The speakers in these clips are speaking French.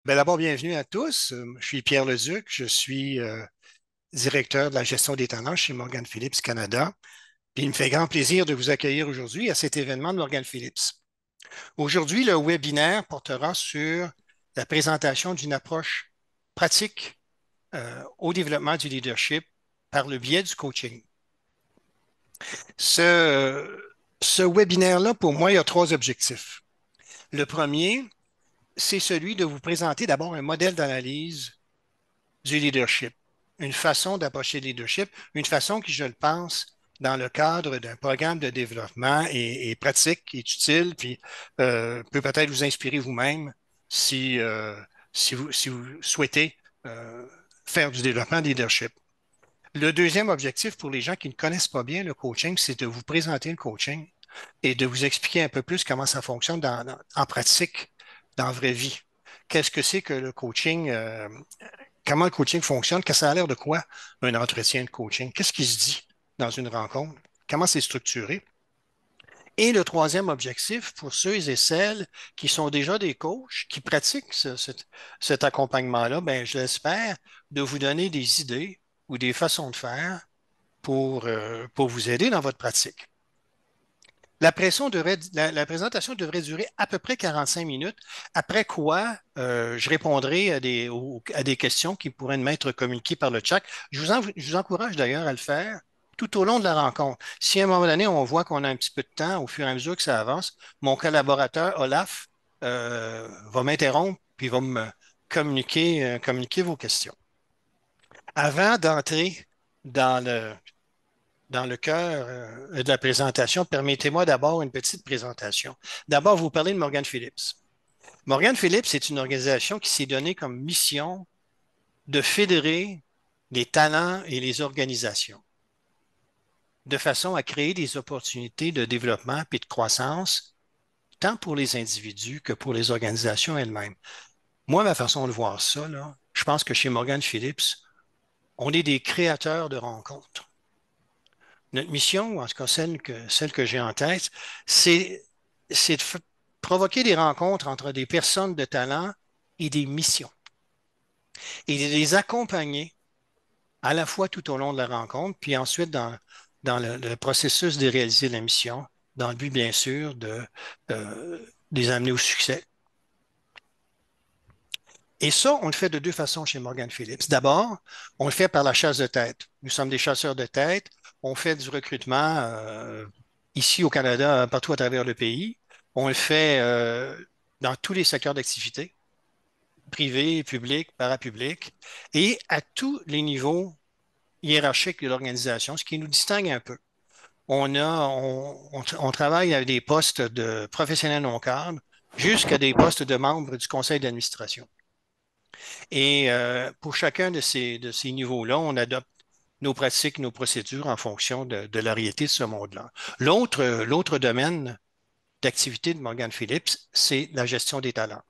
Bien, d'abord, bienvenue à tous. Je suis Pierre Leduc, je suis directeur de la gestion des talents chez Morgan Phillips Canada. Puis il me fait grand plaisir de vous accueillir aujourd'hui à cet événement de Morgan Phillips. Aujourd'hui, le webinaire portera sur la présentation d'une approche pratique au développement du leadership par le biais du coaching. Ce, ce webinaire-là, pour moi, il y a trois objectifs. Le premier, c'est celui de vous présenter d'abord un modèle d'analyse du leadership, une façon d'approcher le leadership, une façon qui, je le pense, dans le cadre d'un programme de développement est pratique, est utile, puis peut peut-être vous inspirer vous-même si, si vous souhaitez faire du développement de leadership. Le deuxième objectif pour les gens qui ne connaissent pas bien le coaching, c'est de vous présenter le coaching et de vous expliquer un peu plus comment ça fonctionne en pratique, dans la vraie vie. Qu'est-ce que c'est que le coaching? Comment le coaching fonctionne, que ça a l'air de quoi un entretien de coaching? Qu'est-ce qui se dit dans une rencontre? Comment c'est structuré? Et le troisième objectif, pour ceux et celles qui sont déjà des coachs, qui pratiquent cet accompagnement-là, ben, je l'espère, de vous donner des idées ou des façons de faire pour vous aider dans votre pratique. La présentation devrait durer à peu près 45 minutes, après quoi je répondrai à des questions qui pourraient m'être communiquées par le chat. Je vous encourage d'ailleurs à le faire tout au long de la rencontre. Si à un moment donné, on voit qu'on a un petit peu de temps au fur et à mesure que ça avance, mon collaborateur Olaf va m'interrompre puis va me communiquer vos questions. Avant d'entrer dans dans le cœur de la présentation, permettez-moi d'abord une petite présentation. D'abord, vous parlez de Morgan Phillips. Morgan Phillips est une organisation qui s'est donnée comme mission de fédérer les talents et les organisations de façon à créer des opportunités de développement et de croissance, tant pour les individus que pour les organisations elles-mêmes. Moi, ma façon de voir ça, là, je pense que chez Morgan Phillips, on est des créateurs de rencontres. Notre mission, en tout cas celle que j'ai en tête, c'est c'est de provoquer des rencontres entre des personnes de talent et des missions et de les accompagner à la fois tout au long de la rencontre, puis ensuite dans le processus de réaliser la mission, dans le but, bien sûr, de les amener au succès. Et ça, on le fait de deux façons chez Morgan Phillips. D'abord, on le fait par la chasse de tête. Nous sommes des chasseurs de tête. On fait du recrutement ici au Canada, partout à travers le pays. On le fait dans tous les secteurs d'activité, privé, public, parapublic, et à tous les niveaux hiérarchiques de l'organisation, ce qui nous distingue un peu. On travaille avec des postes de professionnels non cadres jusqu'à des postes de membres du conseil d'administration. Et pour chacun de ces niveaux-là, on adopte nos pratiques, nos procédures en fonction de la réalité de ce monde-là. L'autre domaine d'activité de Morgan Phillips, c'est la gestion des talents.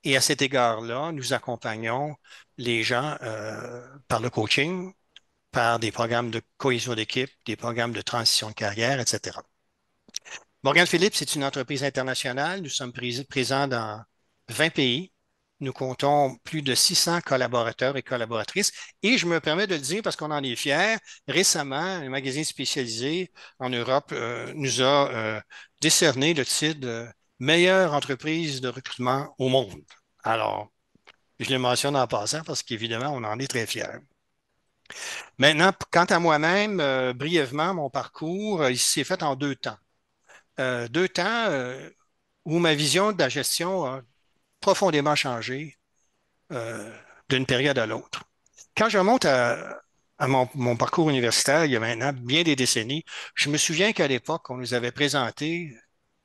Et à cet égard-là, nous accompagnons les gens par le coaching, par des programmes de cohésion d'équipe, des programmes de transition de carrière, etc. Morgan Phillips est une entreprise internationale. Nous sommes présents dans 20 pays. Nous comptons plus de 600 collaborateurs et collaboratrices. Et je me permets de le dire parce qu'on en est fiers. Récemment, un magazine spécialisé en Europe nous a décerné le titre de meilleure entreprise de recrutement au monde. Alors, je le mentionne en passant parce qu'évidemment, on en est très fiers. Maintenant, quant à moi-même, brièvement, mon parcours, il s'est fait en deux temps. Deux temps où ma vision de la gestion a profondément changé euh, d'une période à l'autre. Quand je remonte à mon parcours universitaire, il y a maintenant bien des décennies, je me souviens qu'à l'époque, on nous avait présenté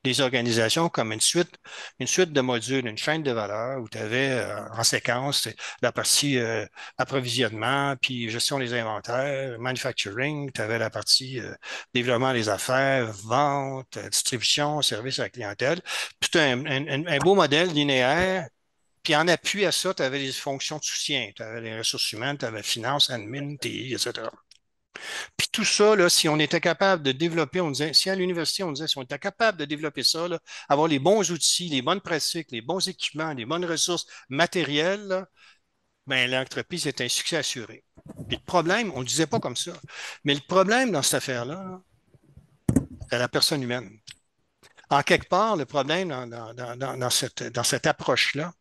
des organisations comme une suite de modules, une chaîne de valeur où tu avais en séquence la partie approvisionnement, puis gestion des inventaires, manufacturing, tu avais la partie développement des affaires, vente, distribution, service à la clientèle. Tout un beau modèle linéaire. Puis en appui à ça, tu avais les fonctions de soutien. Tu avais les ressources humaines, tu avais finance, admin, TI, etc. Puis tout ça, là, si on était capable de développer, on disait, si à l'université, on disait, si on était capable de développer ça, là, avoir les bons outils, les bonnes pratiques, les bons équipements, les bonnes ressources matérielles, là, ben, l'entreprise est un succès assuré. Puis le problème, on ne le disait pas comme ça, mais le problème dans cette affaire-là, là, c'est la personne humaine. En quelque part, le problème dans cette approche-là,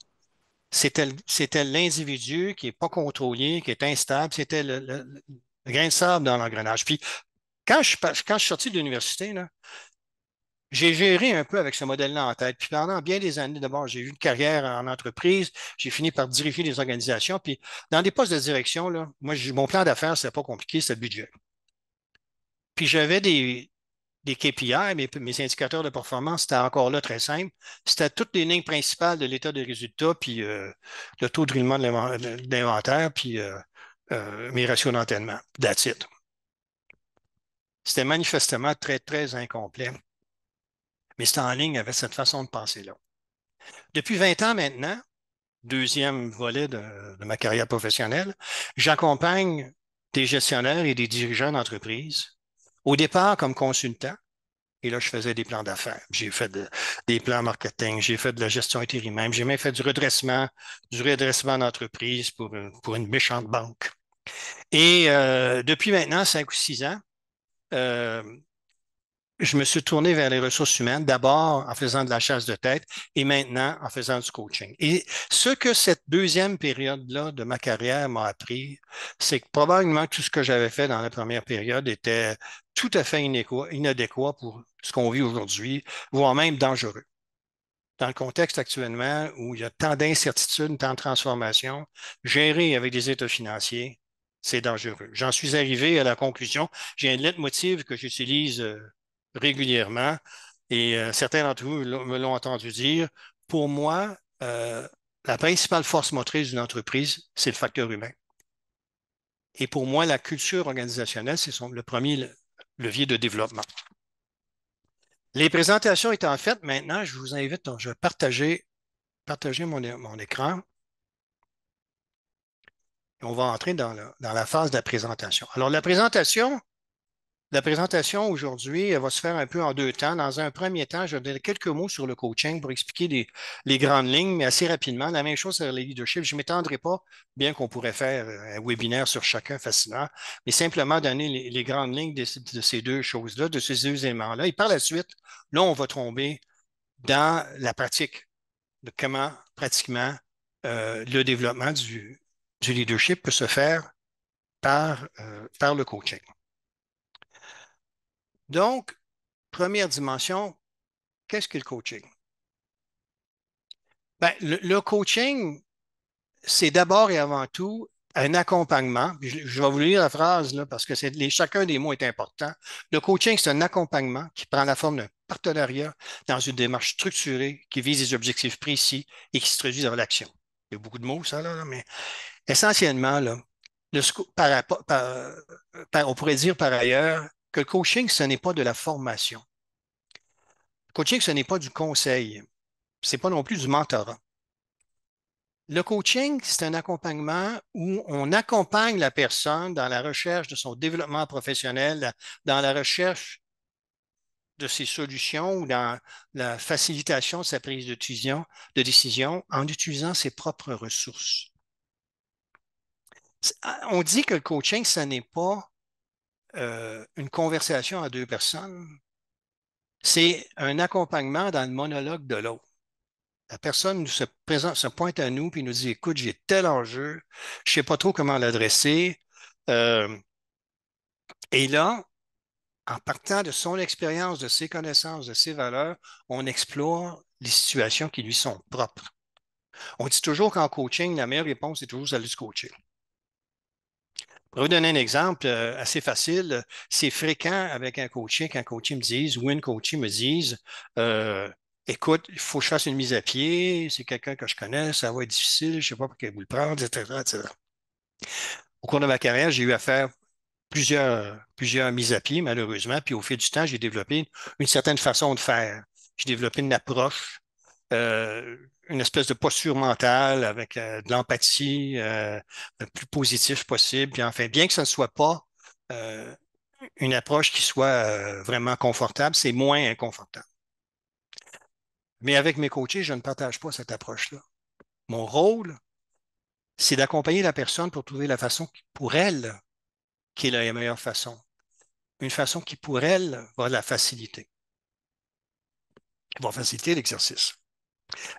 c'était l'individu qui n'est pas contrôlé, qui est instable, c'était le grain de sable dans l'engrenage. Puis quand je suis sorti de l'université, là, j'ai géré un peu avec ce modèle-là en tête. Puis pendant bien des années, d'abord, j'ai eu une carrière en entreprise, j'ai fini par diriger des organisations. Puis dans des postes de direction, là, moi, mon plan d'affaires, c'était pas compliqué, c'était le budget. Puis j'avais des KPI, mes indicateurs de performance, c'était encore là très simple. C'était toutes les lignes principales de l'état des résultats, puis le taux de roulement de l'inventaire, puis mes ratios d'entêtement. That's it. C'était manifestement très, très incomplet, mais c'était en ligne avec cette façon de penser-là. Depuis 20 ans maintenant, deuxième volet de ma carrière professionnelle, j'accompagne des gestionnaires et des dirigeants d'entreprise, au départ comme consultant. Et là, je faisais des plans d'affaires. J'ai fait des plans marketing, j'ai fait de la gestion intérimaire, j'ai même fait du redressement d'entreprise pour une méchante banque. Et depuis maintenant 5 ou 6 ans, euh, je me suis tourné vers les ressources humaines, d'abord en faisant de la chasse de tête et maintenant en faisant du coaching. Et ce que cette deuxième période-là de ma carrière m'a appris, c'est que probablement tout ce que j'avais fait dans la première période était tout à fait inadéquat pour ce qu'on vit aujourd'hui, voire même dangereux. Dans le contexte actuellement où il y a tant d'incertitudes, tant de transformations, gérer avec des états financiers, c'est dangereux. J'en suis arrivé à la conclusion. J'ai une lettre motive que j'utilise régulièrement et certains d'entre vous me l'ont entendu dire. Pour moi, la principale force motrice d'une entreprise, c'est le facteur humain. Et pour moi, la culture organisationnelle, c'est le premier levier de développement. Les présentations étant faites, maintenant, je vous invite, donc, je vais partager mon écran et on va entrer dans la phase de la présentation. Alors, la présentation aujourd'hui, elle va se faire un peu en deux temps. Dans un premier temps, je vais donner quelques mots sur le coaching pour expliquer les grandes lignes, mais assez rapidement. La même chose sur le leadership. Je ne m'étendrai pas, bien qu'on pourrait faire un webinaire sur chacun fascinant, mais simplement donner les grandes lignes de ces deux choses-là, de ces deux éléments-là. Et par la suite, là, on va tomber dans la pratique de comment, pratiquement, le développement du leadership peut se faire par le coaching. Donc, première dimension, qu'est-ce que le coaching? Ben, le coaching, c'est d'abord et avant tout un accompagnement. Je vais vous lire la phrase là, parce que chacun des mots est important. Le coaching, c'est un accompagnement qui prend la forme d'un partenariat dans une démarche structurée qui vise des objectifs précis et qui se traduit dans l'action. Il y a beaucoup de mots, ça, là, mais essentiellement, là, on pourrait dire par ailleurs que le coaching, ce n'est pas de la formation. Le coaching, ce n'est pas du conseil. Ce n'est pas non plus du mentorat. Le coaching, c'est un accompagnement où on accompagne la personne dans la recherche de son développement professionnel, dans la recherche de ses solutions ou dans la facilitation de sa prise de décision en utilisant ses propres ressources. On dit que le coaching, ce n'est pas une conversation à deux personnes, c'est un accompagnement dans le monologue de l'autre. La personne se pointe à nous et nous dit, écoute, j'ai tel enjeu, je ne sais pas trop comment l'adresser. Euh, et là, en partant de son expérience, de ses connaissances, de ses valeurs, on explore les situations qui lui sont propres. On dit toujours qu'en coaching, la meilleure réponse est toujours celle du coaching. Pour vous donner un exemple assez facile, c'est fréquent avec un coaching qu'un coach me dise ou une coach me dise écoute, il faut que je fasse une mise à pied, c'est quelqu'un que je connais, ça va être difficile, je ne sais pas pour quel bout le prendre, etc., etc. Au cours de ma carrière, j'ai eu à faire plusieurs mises à pied, malheureusement, puis au fil du temps, j'ai développé une certaine façon de faire. J'ai développé une approche, une espèce de posture mentale avec de l'empathie, le plus positif possible. Puis enfin, bien que ça ne soit pas euh, une approche qui soit vraiment confortable, c'est moins inconfortable. Mais avec mes coachés, je ne partage pas cette approche-là. Mon rôle, c'est d'accompagner la personne pour trouver la façon pour elle qui est la meilleure façon. Une façon qui, pour elle, va la faciliter, va faciliter l'exercice.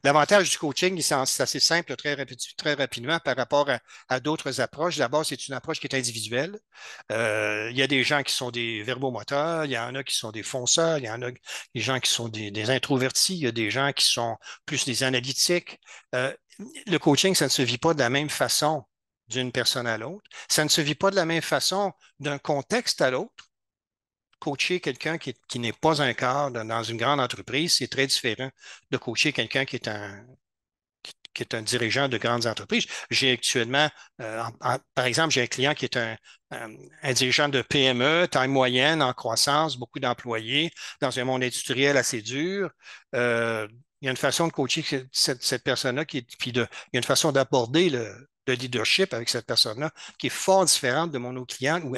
L'avantage du coaching, c'est assez simple, très rapidement par rapport à d'autres approches. D'abord, c'est une approche qui est individuelle. Il y a des gens qui sont des verbomoteurs, il y en a qui sont des fonceurs, il y en a des gens qui sont des introvertis, il y a des gens qui sont plus des analytiques. Euh, le coaching, ça ne se vit pas de la même façon d'une personne à l'autre. Ça ne se vit pas de la même façon d'un contexte à l'autre. Coacher quelqu'un qui n'est pas un cadre dans une grande entreprise, c'est très différent de coacher quelqu'un qui est un dirigeant de grandes entreprises. J'ai actuellement, par exemple, j'ai un client qui est un dirigeant de PME, taille moyenne, en croissance, beaucoup d'employés, dans un monde industriel assez dur. Il y a une façon de coacher cette personne-là, il y a une façon d'aborder le leadership avec cette personne-là qui est fort différente de mon autre client où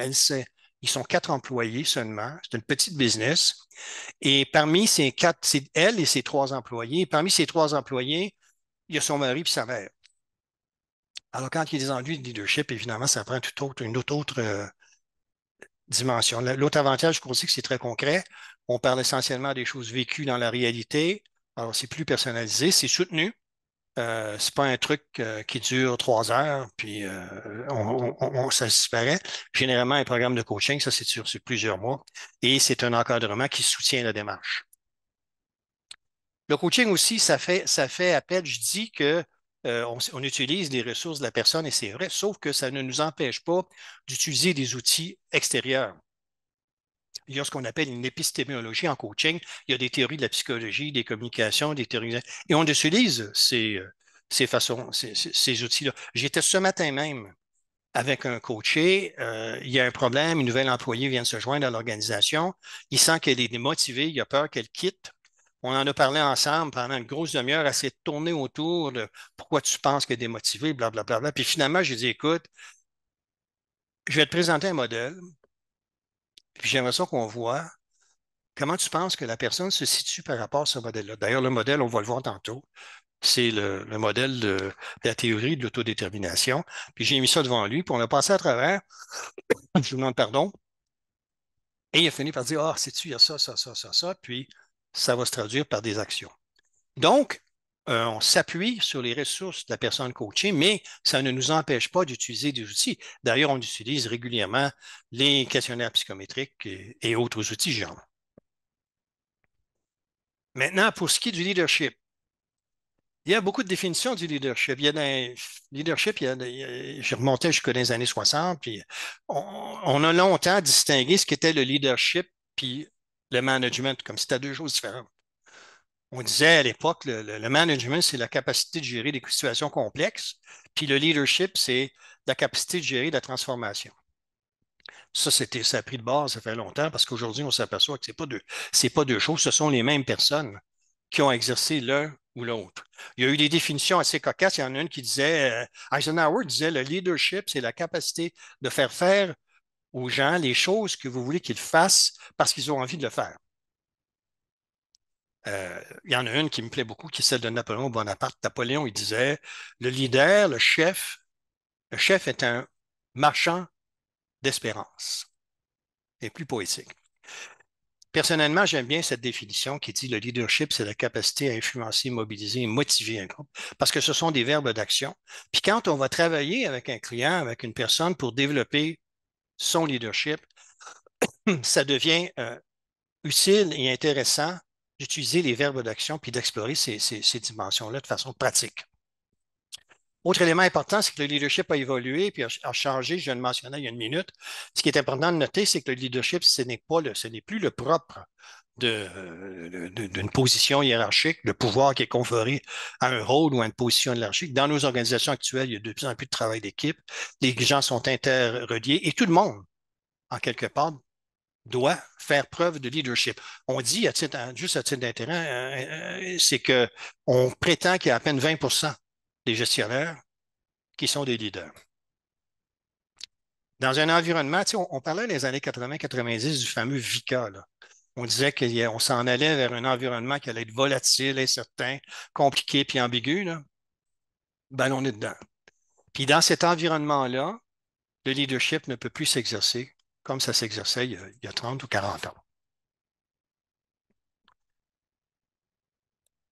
ils sont 4 employés seulement. C'est une petite business. Et parmi ces 4, c'est elle et ses 3 employés. Parmi ces 3 employés, il y a son mari et sa mère. Alors, quand il y a des ennuis de leadership, évidemment, ça prend une toute autre dimension. L'autre avantage, je aussi que c'est très concret. On parle essentiellement des choses vécues dans la réalité. Alors, c'est plus personnalisé, c'est soutenu. C'est pas un truc qui dure 3 heures, puis ça disparaît. Généralement, un programme de coaching, ça, c'est sur plusieurs mois. Et c'est un encadrement qui soutient la démarche. Le coaching aussi, ça fait appel, je dis que on utilise les ressources de la personne et c'est vrai, sauf que ça ne nous empêche pas d'utiliser des outils extérieurs. Il y a ce qu'on appelle une épistémologie en coaching. Il y a des théories de la psychologie, des communications, des théories. Et on utilise ces outils-là. J'étais ce matin même avec un coaché. Il y a un problème, une nouvelle employée vient de se joindre à l'organisation. Il sent qu'elle est démotivée, il a peur qu'elle quitte. On en a parlé ensemble pendant une grosse demi-heure, à s'est tourné autour de pourquoi tu penses qu'elle est démotivée, blablabla. Bla, bla. Puis finalement, j'ai dit, écoute, je vais te présenter un modèle, puis j'aimerais ça qu'on voit comment tu penses que la personne se situe par rapport à ce modèle-là. D'ailleurs, le modèle, on va le voir tantôt, c'est le modèle de la théorie de l'autodétermination. Puis j'ai mis ça devant lui, puis on a passé à travers, je vous demande pardon, et il a fini par dire, ah, sais-tu, il y a ça, ça, ça, ça, ça, puis ça va se traduire par des actions. Donc, on s'appuie sur les ressources de la personne coachée, mais ça ne nous empêche pas d'utiliser des outils. D'ailleurs, on utilise régulièrement les questionnaires psychométriques et autres outils genre. Maintenant, pour ce qui est du leadership, il y a beaucoup de définitions du leadership. Il y a des leadership, je remontais jusqu'aux les années 60, puis on a longtemps distingué ce qu'était le leadership puis le management, comme si c'était 2 choses différentes. On disait à l'époque, le management, c'est la capacité de gérer des situations complexes, puis le leadership, c'est la capacité de gérer la transformation. Ça a pris de base, ça fait longtemps, parce qu'aujourd'hui, on s'aperçoit que c'est pas 2 choses, ce sont les mêmes personnes qui ont exercé l'un ou l'autre. Il y a eu des définitions assez cocasses. Il y en a une qui disait, Eisenhower disait, le leadership, c'est la capacité de faire aux gens les choses que vous voulez qu'ils fassent parce qu'ils ont envie de le faire. Il y en a une qui me plaît beaucoup, qui est celle de Napoléon Bonaparte. Napoléon, il disait, le leader, le chef est un marchand d'espérance. C'est plus poétique. Personnellement, j'aime bien cette définition qui dit le leadership, c'est la capacité à influencer, mobiliser et motiver un groupe, parce que ce sont des verbes d'action. Puis quand on va travailler avec un client, avec une personne pour développer son leadership, ça devient utile et intéressant d'utiliser les verbes d'action puis d'explorer ces dimensions-là de façon pratique. Autre élément important, c'est que le leadership a évolué puis a changé. Je viens de mentionner il y a une minute. Ce qui est important de noter, c'est que le leadership, ce n'est plus le propre d'une position hiérarchique, le pouvoir qui est conféré à un rôle ou à une position hiérarchique. Dans nos organisations actuelles, il y a de plus en plus de travail d'équipe. Les gens sont interreliés et tout le monde, en quelque part, doit faire preuve de leadership. On dit, juste à titre d'intérêt, c'est qu'on prétend qu'il y a à peine 20% des gestionnaires qui sont des leaders. Dans un environnement, tu sais, on parlait dans les années 80-90 du fameux VICA, là. On disait qu'on s'en allait vers un environnement qui allait être volatile, incertain, compliqué puis ambigu, là. Ben, on est dedans. Puis dans cet environnement-là, le leadership ne peut plus s'exercer comme ça s'exerçait il y a 30 ou 40 ans.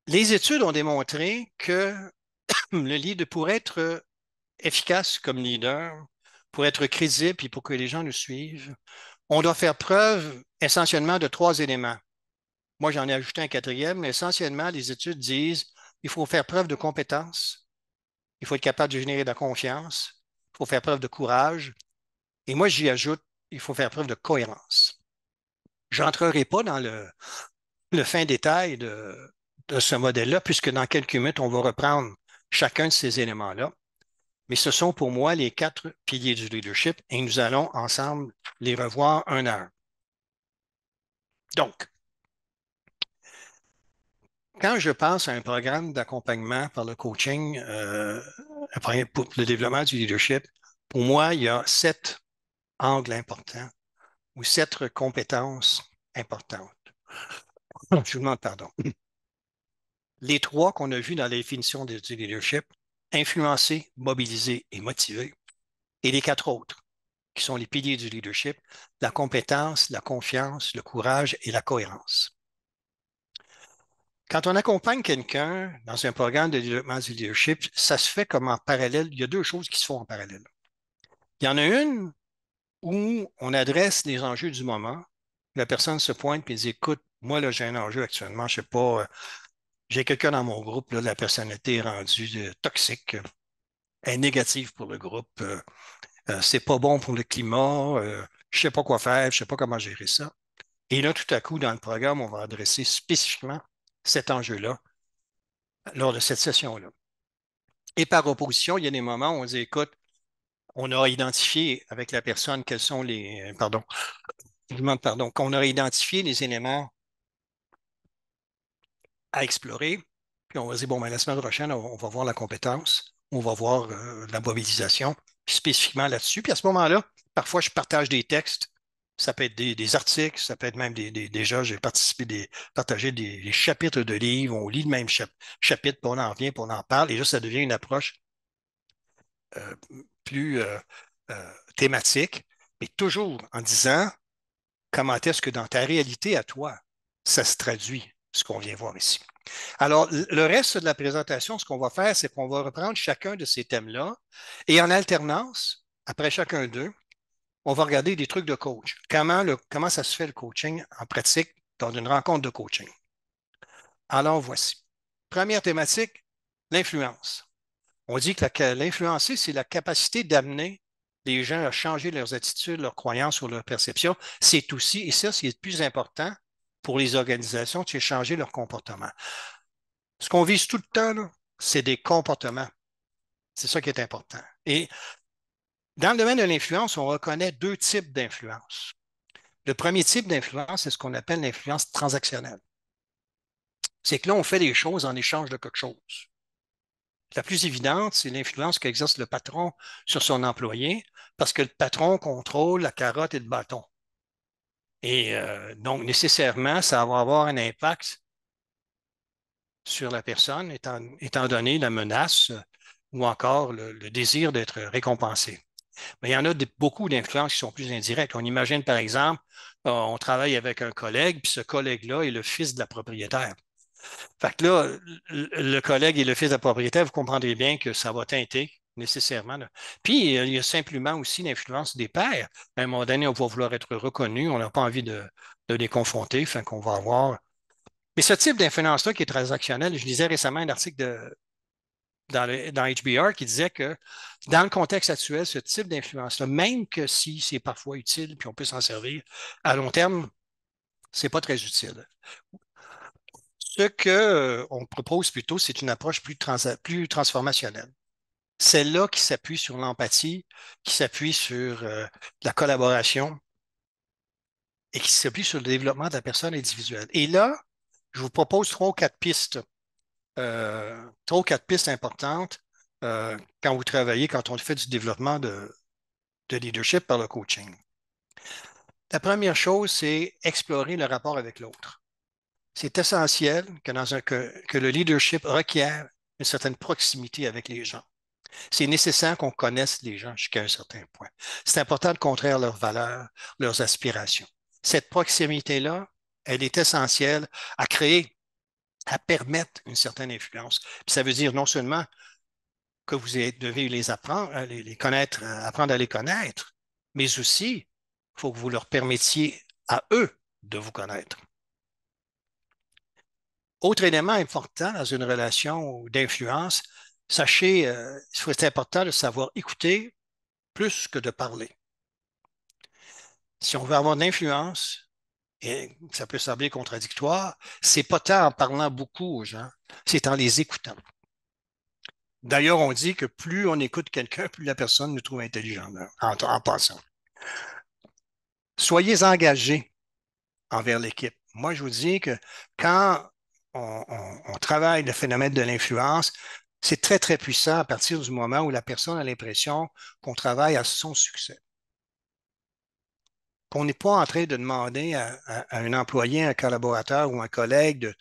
Les études ont démontré que le leader, pour être efficace comme leader, pour être crédible et pour que les gens nous suivent, on doit faire preuve essentiellement de trois éléments. Moi, j'en ai ajouté un quatrième, mais essentiellement, les études disent qu'il faut faire preuve de compétence, il faut être capable de générer de la confiance, il faut faire preuve de courage, et moi, j'y ajoute, il faut faire preuve de cohérence. Je n'entrerai pas dans le fin détail de ce modèle-là, puisque dans quelques minutes, on va reprendre chacun de ces éléments-là. Mais ce sont pour moi les quatre piliers du leadership et nous allons ensemble les revoir un à un. Donc, quand je pense à un programme d'accompagnement par le coaching pour le développement du leadership, pour moi, il y a 7 angles importants ou 7 compétences importantes. Je vous demande pardon. Les trois qu'on a vus dans la définition du leadership, influencer, mobiliser et motiver, et les 4 autres, qui sont les piliers du leadership, la compétence, la confiance, le courage et la cohérence. Quand on accompagne quelqu'un dans un programme de développement du leadership, ça se fait comme en parallèle. Il y a 2 choses qui se font en parallèle. Il y en a une où on adresse les enjeux du moment. La personne se pointe et dit, écoute, moi, là, j'ai un enjeu actuellement, je ne sais pas, j'ai quelqu'un dans mon groupe, là, la personnalité est rendue toxique, est négative pour le groupe, c'est pas bon pour le climat, je ne sais pas quoi faire, je ne sais pas comment gérer ça. Et là, tout à coup, dans le programme, on va adresser spécifiquement cet enjeu-là lors de cette session-là. Et par opposition, il y a des moments où on dit, écoute, on a identifié avec la personne quels sont les, pardon, je demande pardon, qu'on a identifié les éléments à explorer, puis on va dire, bon, ben, la semaine prochaine, on va voir la compétence, on va voir la mobilisation, spécifiquement là-dessus. Puis à ce moment-là, parfois, je partage des textes. Ça peut être des articles, ça peut être même déjà, j'ai partagé des chapitres de livres, on lit le même chapitre, puis on en revient, puis on en parle, et là, ça devient une approche euh, plus thématique, mais toujours en disant comment est-ce que dans ta réalité à toi, ça se traduit, ce qu'on vient voir ici. Alors, le reste de la présentation, ce qu'on va faire, c'est qu'on va reprendre chacun de ces thèmes-là et en alternance, après chacun d'eux, on va regarder des trucs de coach. Comment ça se fait le coaching en pratique dans une rencontre de coaching? Alors, voici. Première thématique, l'influence. On dit que l'influencer, c'est la capacité d'amener les gens à changer leurs attitudes, leurs croyances ou leurs perceptions. C'est aussi, et ça, c'est le plus important pour les organisations, c'est changer leur comportement. Ce qu'on vise tout le temps, là, c'est des comportements. C'est ça qui est important. Et dans le domaine de l'influence, on reconnaît 2 types d'influence. Le premier type d'influence, c'est ce qu'on appelle l'influence transactionnelle. C'est que là, on fait des choses en échange de quelque chose. La plus évidente, c'est l'influence qu'exerce le patron sur son employé, parce que le patron contrôle la carotte et le bâton. Et donc, nécessairement, ça va avoir un impact sur la personne, étant donné la menace ou encore le désir d'être récompensé. Mais il y en a beaucoup d'influences qui sont plus indirectes. On imagine, par exemple, on travaille avec un collègue, puis ce collègue-là est le fils de la propriétaire. Fait que là, le collègue et le fils de la propriétaire, vous comprendrez bien que ça va teinter nécessairement, là. Puis, il y a simplement aussi l'influence des pairs. À un moment donné, on va vouloir être reconnu, on n'a pas envie de les confronter, fait qu'on va avoir. Mais ce type d'influence-là qui est transactionnel, je lisais récemment un article dans HBR qui disait que dans le contexte actuel, ce type d'influence-là, même que si c'est parfois utile puis on peut s'en servir, à long terme, c'est pas très utile. Ce qu'on propose plutôt, c'est une approche plus transformationnelle. Celle-là qui s'appuie sur l'empathie, qui s'appuie sur la collaboration et qui s'appuie sur le développement de la personne individuelle. Et là, je vous propose 3 ou 4 pistes, 3 ou 4 pistes importantes quand vous travaillez, quand on fait du développement de leadership par le coaching. La première chose, c'est explorer le rapport avec l'autre. C'est essentiel que le leadership requiert une certaine proximité avec les gens. C'est nécessaire qu'on connaisse les gens jusqu'à un certain point. C'est important de contraire leurs valeurs, leurs aspirations. Cette proximité-là, elle est essentielle à créer, à permettre une certaine influence. Puis ça veut dire non seulement que vous devez les apprendre, les connaître, apprendre à les connaître, mais aussi, il faut que vous leur permettiez à eux de vous connaître. Autre élément important dans une relation d'influence, sachez, c'est important de savoir écouter plus que de parler. Si on veut avoir de l'influence, et ça peut sembler contradictoire, c'est pas tant en parlant beaucoup aux gens, c'est en les écoutant. D'ailleurs, on dit que plus on écoute quelqu'un, plus la personne nous trouve intelligent en passant. Soyez engagés envers l'équipe. Moi, je vous dis que quand on travaille le phénomène de l'influence, c'est très, très puissant à partir du moment où la personne a l'impression qu'on travaille à son succès. Qu'on n'est pas en train de demander à un employé, un collaborateur ou un collègue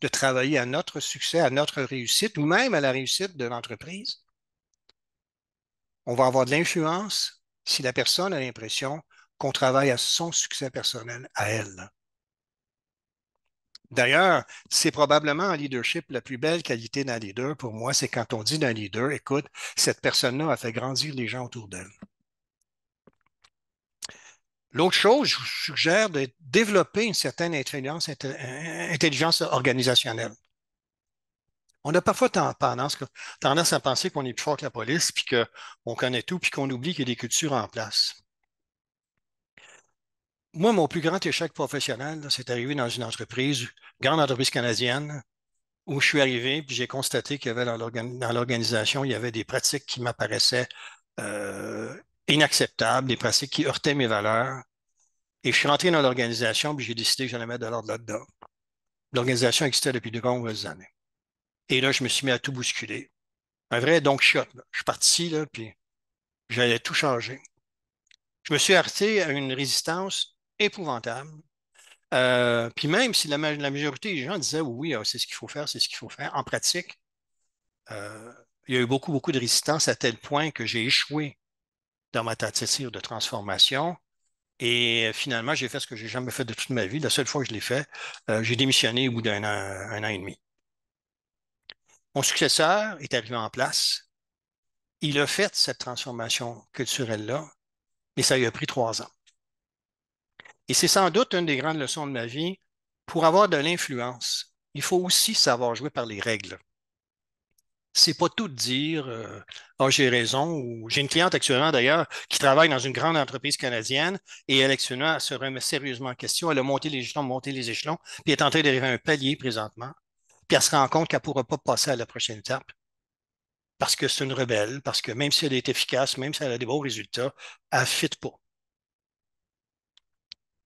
de travailler à notre succès, à notre réussite ou même à la réussite de l'entreprise. On va avoir de l'influence si la personne a l'impression qu'on travaille à son succès personnel, à elle. D'ailleurs, c'est probablement en leadership la plus belle qualité d'un leader pour moi, c'est quand on dit d'un leader, écoute, cette personne-là a fait grandir les gens autour d'elle. L'autre chose, je vous suggère de développer une certaine intelligence organisationnelle. On a parfois tendance à penser qu'on est plus fort que la police, puis qu'on connaît tout, puis qu'on oublie qu'il y a des cultures en place. Moi, mon plus grand échec professionnel, c'est arrivé dans une entreprise, grande entreprise canadienne, où je suis arrivé, puis j'ai constaté qu'il y avait dans l'organisation, il y avait des pratiques qui m'apparaissaient inacceptables, des pratiques qui heurtaient mes valeurs. Et je suis rentré dans l'organisation, puis j'ai décidé que j'allais mettre de l'ordre là-dedans. L'organisation existait depuis de nombreuses années. Et là, je me suis mis à tout bousculer. Un vrai donc shot. Là. Je suis parti, là, puis j'allais tout changer. Je me suis heurté à une résistance épouvantable. Puis même si la majorité des gens disaient oui, c'est ce qu'il faut faire, c'est ce qu'il faut faire, en pratique, euh, il y a eu beaucoup, beaucoup de résistance à tel point que j'ai échoué dans ma tentative de transformation. Et finalement, j'ai fait ce que j'ai jamais fait de toute ma vie. La seule fois que je l'ai fait, j'ai démissionné au bout un an et demi. Mon successeur est arrivé en place. Il a fait cette transformation culturelle-là, mais ça lui a pris 3 ans. Et c'est sans doute une des grandes leçons de ma vie. Pour avoir de l'influence, il faut aussi savoir jouer par les règles. C'est pas tout de dire ah, j'ai raison ou j'ai une cliente actuellement d'ailleurs qui travaille dans une grande entreprise canadienne et elle actuellement elle se remet sérieusement en question. Elle a monté les échelons, puis elle est en train d'arriver à un palier présentement, puis elle se rend compte qu'elle ne pourra pas passer à la prochaine étape parce que c'est une rebelle, parce que même si elle est efficace, même si elle a des beaux résultats, elle ne fit pas.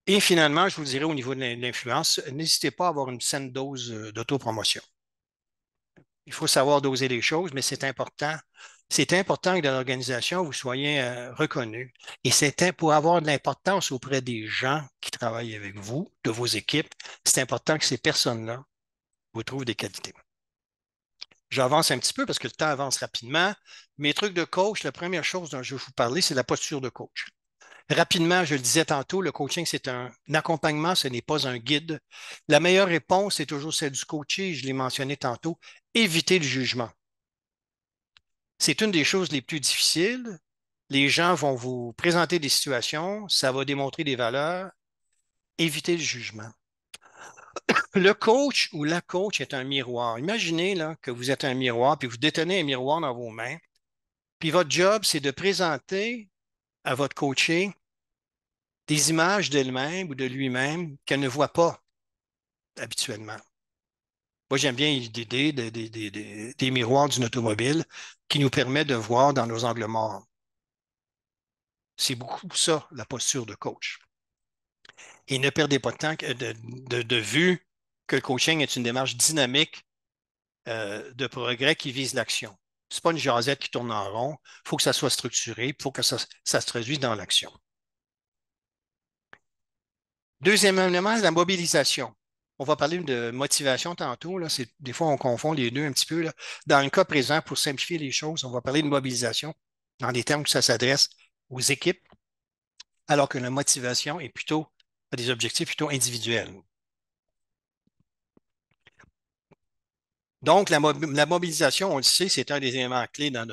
Et finalement, je vous dirais au niveau de l'influence, n'hésitez pas à avoir une saine dose d'autopromotion. Il faut savoir doser les choses, mais c'est important. C'est important que dans l'organisation, vous soyez reconnu. Et c'est pour avoir de l'importance auprès des gens qui travaillent avec vous, de vos équipes, c'est important que ces personnes-là vous trouvent des qualités. J'avance un petit peu parce que le temps avance rapidement. Mes trucs de coach, la première chose dont je vais vous parler, c'est la posture de coach. Rapidement, je le disais tantôt, le coaching, c'est un accompagnement, ce n'est pas un guide. La meilleure réponse est toujours celle du coaché, je l'ai mentionné tantôt, éviter le jugement. C'est une des choses les plus difficiles. Les gens vont vous présenter des situations, ça va démontrer des valeurs. Évitez le jugement. Le coach ou la coach est un miroir. Imaginez là, que vous êtes un miroir, puis vous détenez un miroir dans vos mains, puis votre job, c'est de présenter à votre coaché des images d'elle-même ou de lui-même qu'elle ne voit pas habituellement. Moi, j'aime bien l'idée des miroirs d'une automobile qui nous permet de voir dans nos angles morts. C'est beaucoup ça, la posture de coach. Et ne perdez pas de temps de vue que le coaching est une démarche dynamique de progrès qui vise l'action. C'est pas une jasette qui tourne en rond. Il faut que ça soit structuré, il faut que ça se traduise dans l'action. Deuxième élément, la mobilisation. On va parler de motivation tantôt. Là. Des fois, on confond les deux un petit peu. Là. Dans le cas présent, pour simplifier les choses, on va parler de mobilisation dans des termes que ça s'adresse aux équipes, alors que la motivation est plutôt à des objectifs plutôt individuels. Donc, la mobilisation, on le sait, c'est un des éléments clés dans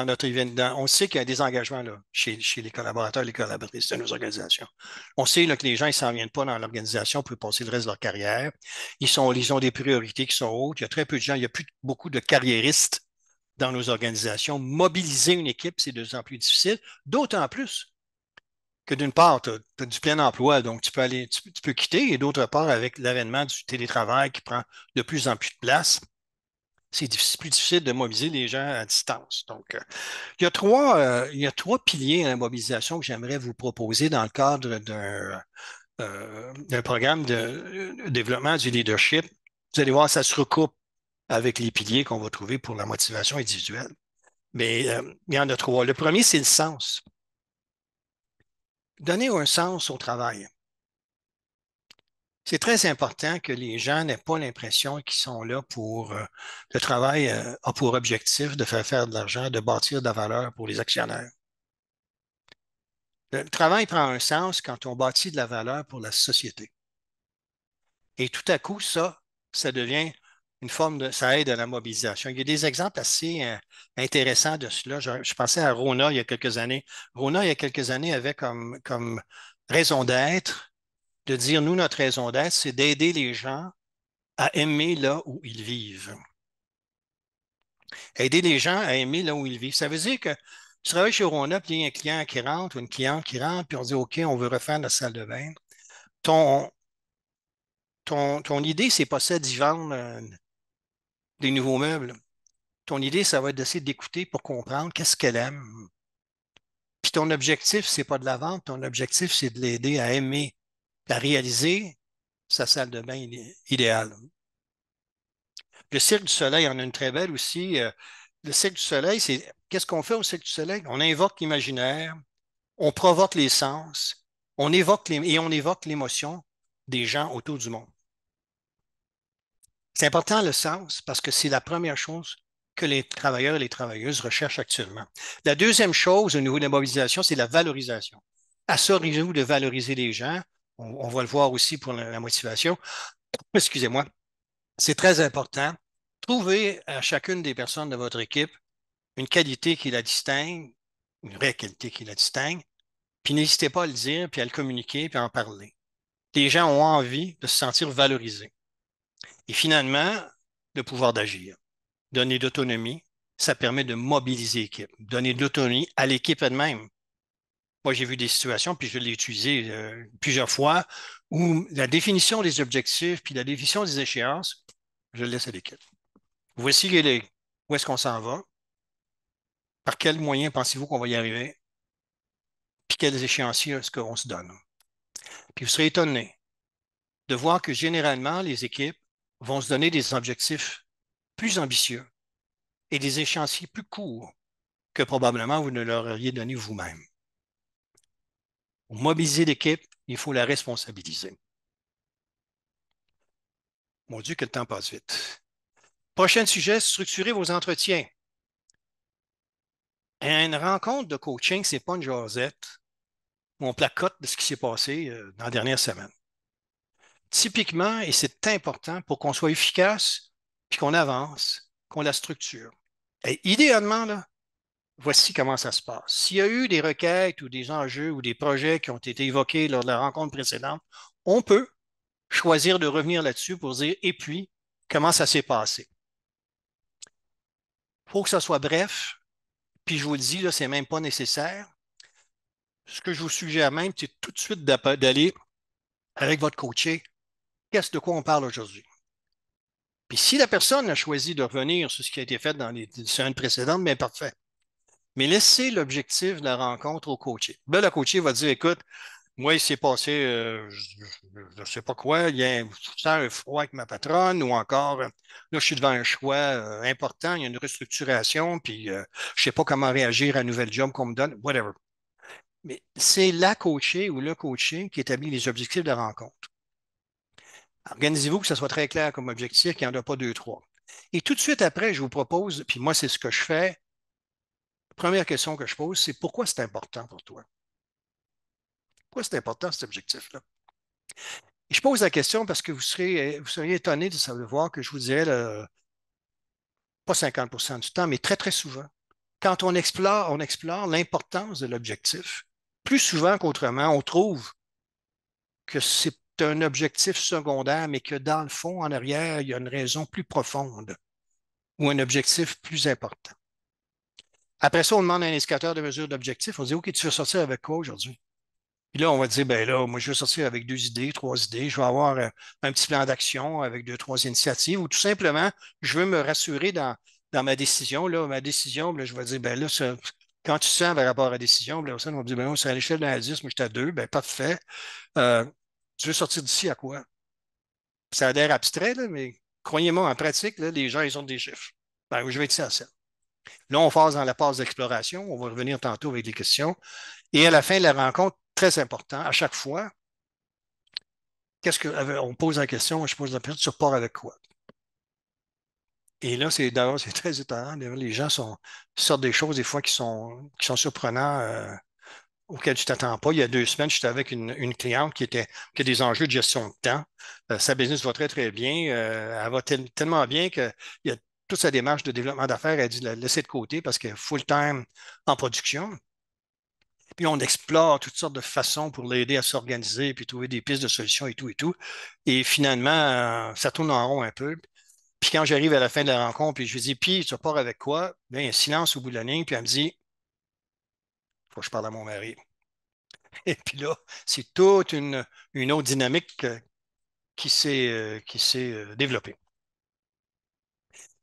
notre événement. On sait qu'il y a des engagements là, chez les collaborateurs et les collaboratrices de nos organisations. On sait là, que les gens ne s'en viennent pas dans l'organisation pour passer le reste de leur carrière. Ils ont des priorités qui sont hautes. Il y a très peu de gens, il n'y a plus beaucoup de carriéristes dans nos organisations. Mobiliser une équipe, c'est de plus en plus difficile, d'autant plus que d'une part, tu as du plein emploi, donc tu peux aller, tu peux quitter, et d'autre part, avec l'avènement du télétravail qui prend de plus en plus de place, c'est plus difficile de mobiliser les gens à distance. Donc, il y a trois piliers à la mobilisation que j'aimerais vous proposer dans le cadre d'un programme de développement du leadership. Vous allez voir, ça se recoupe avec les piliers qu'on va trouver pour la motivation individuelle. Mais il y en a trois. Le premier, c'est le sens. Donner un sens au travail. C'est très important que les gens n'aient pas l'impression qu'ils sont là pour le travail a pour objectif de faire de l'argent, de bâtir de la valeur pour les actionnaires. Le travail prend un sens quand on bâtit de la valeur pour la société. Et tout à coup, ça devient une forme ça aide à la mobilisation. Il y a des exemples assez intéressants de cela. Je pensais à Rona il y a quelques années. Rona, il y a quelques années, avait comme raison d'être de dire, nous, notre raison d'être, c'est d'aider les gens à aimer là où ils vivent. Aider les gens à aimer là où ils vivent. Ça veut dire que tu travailles chez Rona, puis il y a un client qui rentre ou une cliente qui rentre, puis on dit, OK, on veut refaire la salle de bain. Ton, ton idée, c'est pas ça d'y vendre des nouveaux meubles. Ton idée, ça va être d'essayer d'écouter pour comprendre qu'est-ce qu'elle aime. Puis ton objectif, c'est pas de la vente, ton objectif, c'est de l'aider à aimer, à réaliser sa salle de bain idéale. Le Cirque du Soleil en a une très belle aussi. Le Cirque du Soleil, c'est qu'est-ce qu'on fait au Cirque du Soleil? On invoque l'imaginaire, on provoque les sens, et on évoque l'émotion des gens autour du monde. C'est important le sens parce que c'est la première chose que les travailleurs et les travailleuses recherchent actuellement. La deuxième chose au niveau de la mobilisation, c'est la valorisation. Assurez-vous de valoriser les gens. On va le voir aussi pour la motivation. Excusez-moi. C'est très important. Trouvez à chacune des personnes de votre équipe une qualité qui la distingue, une vraie qualité qui la distingue, puis n'hésitez pas à le dire, puis à le communiquer, puis à en parler. Les gens ont envie de se sentir valorisés. Et finalement, le pouvoir d'agir. Donner de l'autonomie, ça permet de mobiliser l'équipe. Donner de l'autonomie à l'équipe elle-même. Moi, j'ai vu des situations, puis je l'ai utilisé plusieurs fois, où la définition des objectifs, puis la définition des échéances, je le laisse à l'équipe. Voici où est-ce qu'on s'en va, par quels moyens pensez-vous qu'on va y arriver, puis quels échéanciers est-ce qu'on se donne. Puis vous serez étonné de voir que généralement, les équipes vont se donner des objectifs plus ambitieux et des échéanciers plus courts que probablement vous ne leur auriez donné vous-même. Pour mobiliser l'équipe, il faut la responsabiliser. Mon Dieu, que le temps passe vite. Prochain sujet, structurer vos entretiens. Une rencontre de coaching, ce n'est pas une jasette où on placote de ce qui s'est passé dans la dernière semaine. Typiquement, et c'est important pour qu'on soit efficace, puis qu'on avance, qu'on la structure. Et idéalement, là, voici comment ça se passe. S'il y a eu des requêtes ou des enjeux ou des projets qui ont été évoqués lors de la rencontre précédente, on peut choisir de revenir là-dessus pour dire, et puis, comment ça s'est passé. Il faut que ça soit bref, puis je vous le dis, là, c'est même pas nécessaire. Ce que je vous suggère même, c'est tout de suite d'aller avec votre coaché. Qu'est-ce de quoi on parle aujourd'hui? Puis si la personne a choisi de revenir sur ce qui a été fait dans les semaines précédentes, bien parfait. Mais laissez l'objectif de la rencontre au coaché. Ben, le coaché va dire, écoute, Moi, il s'est passé, je ne sais pas quoi, je sens un froid avec ma patronne ou encore, là, je suis devant un choix important, il y a une restructuration, puis je ne sais pas comment réagir à un nouvel job qu'on me donne, whatever. Mais c'est la coachée ou le coaching qui établit les objectifs de la rencontre. Organisez-vous que ce soit très clair comme objectif, qu'il n'y en a pas deux, trois. Et tout de suite après, je vous propose, puis moi, c'est ce que je fais. La première question que je pose, c'est pourquoi c'est important pour toi? Pourquoi c'est important cet objectif-là? Et je pose la question parce que vous seriez étonné de savoir que je vous dirais, pas 50% du temps, mais très, très souvent, quand on explore l'importance de l'objectif, plus souvent qu'autrement, on trouve que c'est un objectif secondaire, mais que dans le fond, en arrière, il y a une raison plus profonde ou un objectif plus important. Après ça, on demande un indicateur de mesure d'objectif. On dit, OK, tu veux sortir avec quoi aujourd'hui? Puis là, on va dire, ben là, moi, je vais sortir avec deux idées, trois idées. Je vais avoir un petit plan d'action avec deux, trois initiatives ou tout simplement, je veux me rassurer dans ma décision. Là, ma décision, là, je vais dire, ben là, quand tu sens par rapport à la décision, là, on va dire, ben non, c'est à l'échelle d'un à 10, moi, j'étais à 2, ben parfait. Euh, Tu veux sortir d'ici à quoi? Ça a l'air abstrait, là, mais croyez-moi, en pratique, là, les gens, ils ont des chiffres. Ben, je vais être ici à 7. Là, on passe dans la phase d'exploration. On va revenir tantôt avec des questions. Et à la fin de la rencontre, très important, à chaque fois, on pose la question, je pose la question, tu repars avec quoi? Et là, d'ailleurs, c'est très étonnant. Les gens sortent des choses des fois qui sont surprenantes, auxquelles tu ne t'attends pas. Il y a 2 semaines, j'étais avec une cliente qui a des enjeux de gestion de temps. Sa business va très, très bien. Elle va tellement bien qu'il y a toute sa démarche de développement d'affaires, elle a dû la laisser de côté parce qu'elle est full-time en production. Puis on explore toutes sortes de façons pour l'aider à s'organiser, puis trouver des pistes de solutions et tout et tout. Et finalement, ça tourne en rond un peu. Puis quand j'arrive à la fin de la rencontre, puis je lui dis, puis tu repars avec quoi? Bien, il y a un silence au bout de la ligne, puis elle me dit, faut que je parle à mon mari. Et puis là, c'est toute une autre dynamique qui s'est développée.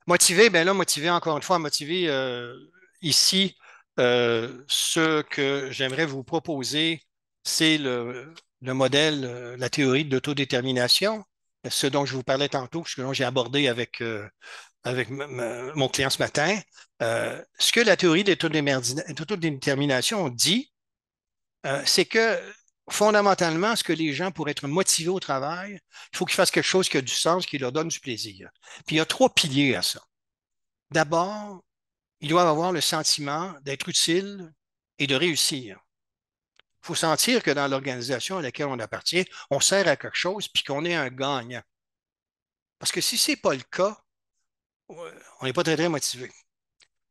Motivé, bien là, motivé, encore une fois, motivé ici, ce que j'aimerais vous proposer, c'est le modèle, la théorie de l'autodétermination, ce dont je vous parlais tantôt, ce que j'ai abordé avec mon client ce matin. Ce que la théorie de l'autodétermination dit, c'est que fondamentalement, ce que les gens, pour être motivés au travail, il faut qu'ils fassent quelque chose qui a du sens, qui leur donne du plaisir. Puis il y a 3 piliers à ça. D'abord, ils doivent avoir le sentiment d'être utile et de réussir. Il faut sentir que dans l'organisation à laquelle on appartient, on sert à quelque chose puis qu'on est un gagnant. Parce que si ce n'est pas le cas, on n'est pas très, très motivé.